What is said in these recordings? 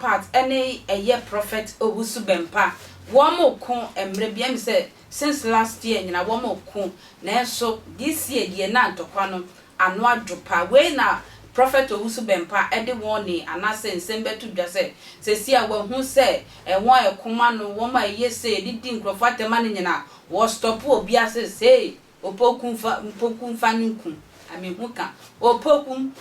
part any a year prophet Owusu Bempah. One more con and maybe say since last year in a one more con. So this year ye not to quanum and what drop away now. Prophet Owusu Bempah edi warning and I say sembe to just say see I will who say and why a command woman yes say didn't profit the money na was stop or be as say o pokum fanukum I mean who can o pokum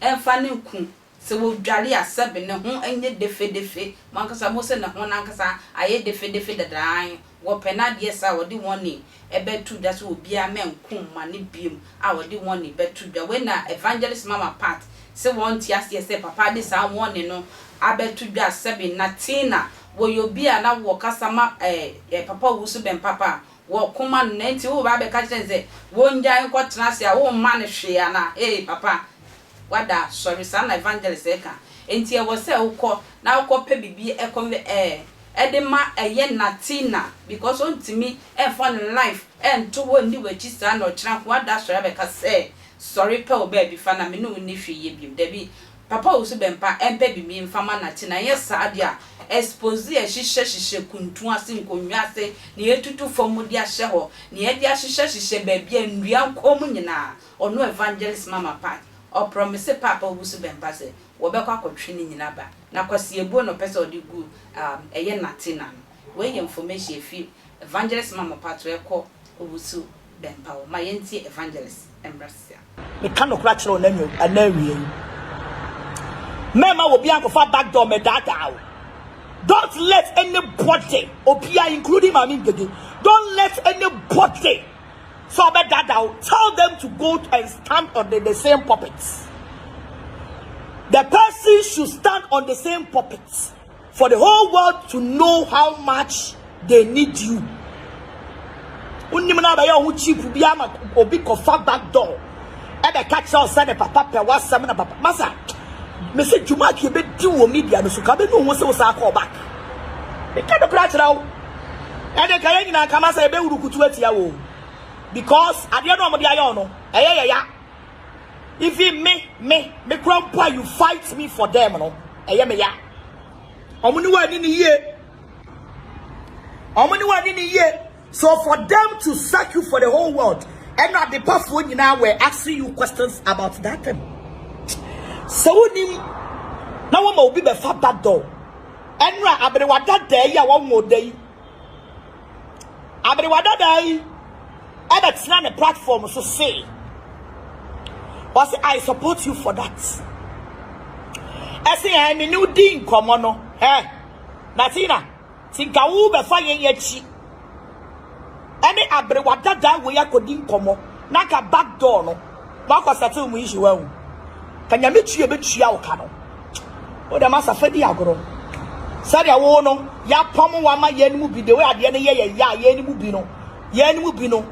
and fanukum so we jolly as seven no who any defe mankasa mo say na ho nankasa aye defe the dying what penad yes I would do warning a bed to that will be a man kum money beam I would do warning bet to the winner evangelist mama part say one yes say papa this I warning no I bet to just seven natina will you be an hour customer papa Owusu Bempah walk command 90 over the catching say one giant quite nasty I won't manage na hey papa what that sorry son evangelist eka enti I was say call now call baby e come air Edema a yen natina because on to me and fun in life and to one new which or tramp what that's Rebecca say. Sorry, poor baby fan, I mean, no if you Debbie. Papa Owusu Bempah and baby me in Fama Natina, yes, Sadia. Expose she couldn't sing Kunyase, near to for Mudia Sheho, near the she baby and real communina or no evangelist mama part or promise Papa Owusu Bempah say. Wobeka ko training nyinaba na kwasi ebu no pese odi gu eye natina we information fi evangelist mama patro ekọ Owusu Bempah ma yenti evangelist embrace me kan no kra kire onanyo anawie mema wo bia kofa back door me dada don't let anybody opia including mama Tvgh don't let anybody so be dada tell them to go and stand on the same puppets. The person should stand on the same puppet for the whole world to know how much they need you. Unimana ba ya hu cheap bia ma obi kofa back door. E be catch us say the papa pe wasam na papa. Masa me say juma ki be di wo media no so ka be no ho se wo sa call back. E ka do prat rawo. E de kan nyina ka masa e be wurukutu atia wo. Because ade no mo dia yo no. Ya. If me grandpa you fight me for them no eye me ya omuni wa ni ye so for them to sack you for the whole world and not the powerful nyina were asking you questions about that thing so nim na wo ma obi be fa back door enra abrewada day ya wo mo day abrewada day e be tsna the platform so say was I support you for that. I say I am new ding komono. Natina. Tinka wu be fa yen yachi. Any abrewada da we ya kodin komo. Naka back door no. Wa ko settle mu issue wa hu. Kanya metua betua wo ka no. O da masa fadi agoro. Sadia wo no ya pom wa ma yenimu bi de we ade ne ye ya yenimu bi no. Yenimu bi no.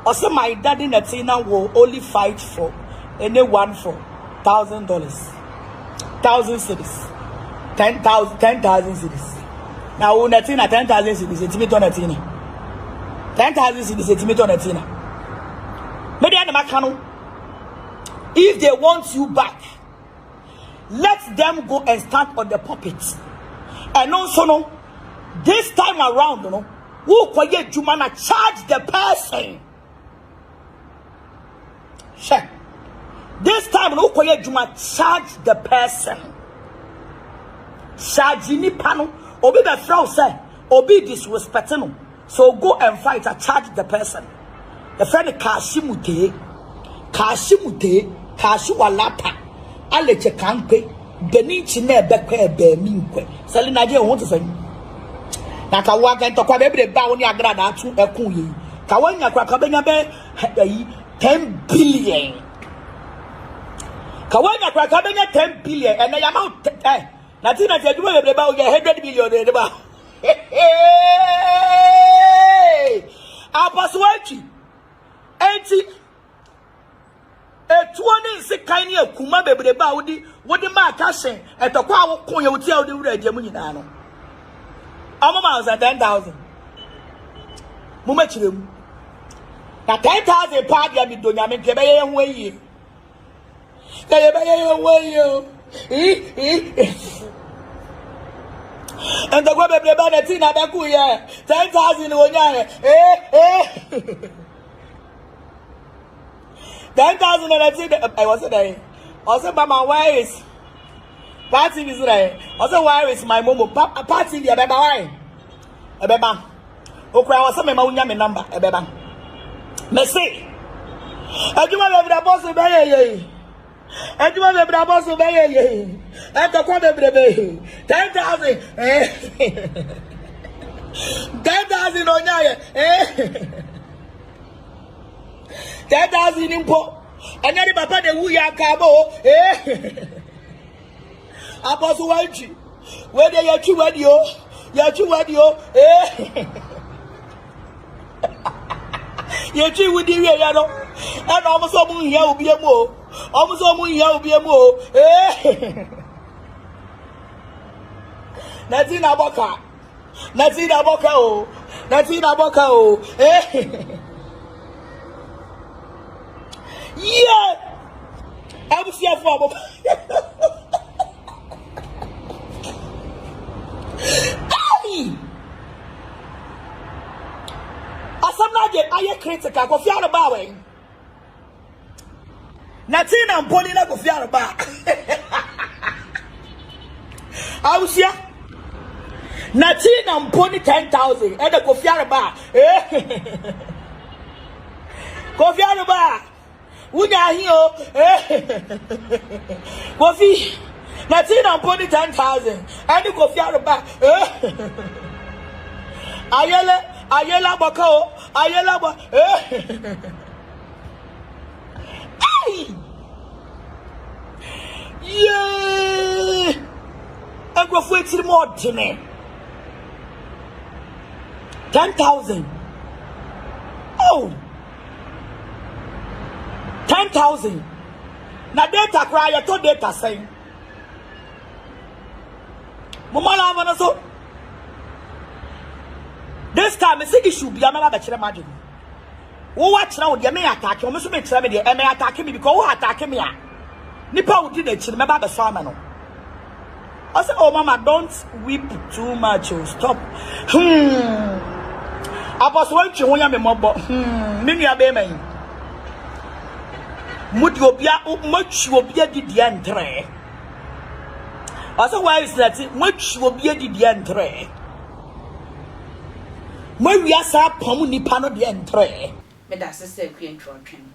O say my daddy Natina will only fight for anyone for $1,000, 1,000 cities, 10,000 cities. Now, Natina 10,000 cities, it's me to Natina. 10,000 cities, it's me to Natina. If they want you back, let them go and stand on the puppet. And also, no, this time around, you know, who quiet Jumana charge the person. Sure. This time, no quiet Juma charge the person. Charge ni pano. Obi the frau say, obi disrespecting. So go and fight and charge the person. The friend Kashimute, Kashiwalapa, Aleche Kampe, Benichine Bekwe Beminkwe. Selina J want to say. Nakawaga and Tokwa baby bow on your grada to a kuyi. Kawanya Kwakabenya be 10 billion. Kawanya Kwakabenya 10 billion and I am out. Natina said, you about 100 million. Hey, Abaswachi, 80. A 26 kind of Kuma baby Baudi, what the mark cashing at the Kwa Koya would tell the red Yamunano. Almost at 10,000. Mumachim. Now 10,000 party at the Donyamin Cabay way. And the go be ba na ti na be ku ye 10,000 onya 10,000 and I said I was there. Also mama where is party is there. Also where is my momo party the beba why ebeba okra was me ma unya me number ebeba me say aduma be bra boss be ye aduma be bra boss be ye and the kwa be 10,000 10,000 onya ye 10,000 impo anyari papa de wu ya kabo aposo wanchi we de ya chi wadio ye chi wudi we ya no e na omo so mu hia obi emu o omo so mu hia obi emu o nati na boka o yeah, I will see a form. I critical go fiar about way. Natina and Polina go fiar about. I will see Natina and Pony 10,000 and a go fiar about. Go fiar about. Unya hiyo Kofi Natina poni 10,000 and Kofi Aruba Ayela Bako Ayela Ba yeah and go for it more tine 10,000 oh 10,000. Na data cry, I told data saying. Mama lava so. This time, I think it should be a man that you imagine. Who watch now? You may attack you. Must be trying to may attack me because who attack me? Nipa would did it. Remember the farmer. I said, oh, Mama, don't weep too much. Stop. I was watching when I'm a mob. Many are baby. Much will be the entry. Also, why is that much will be the entry? When we are sa pomuni pano the entry. But that's a secret intro train.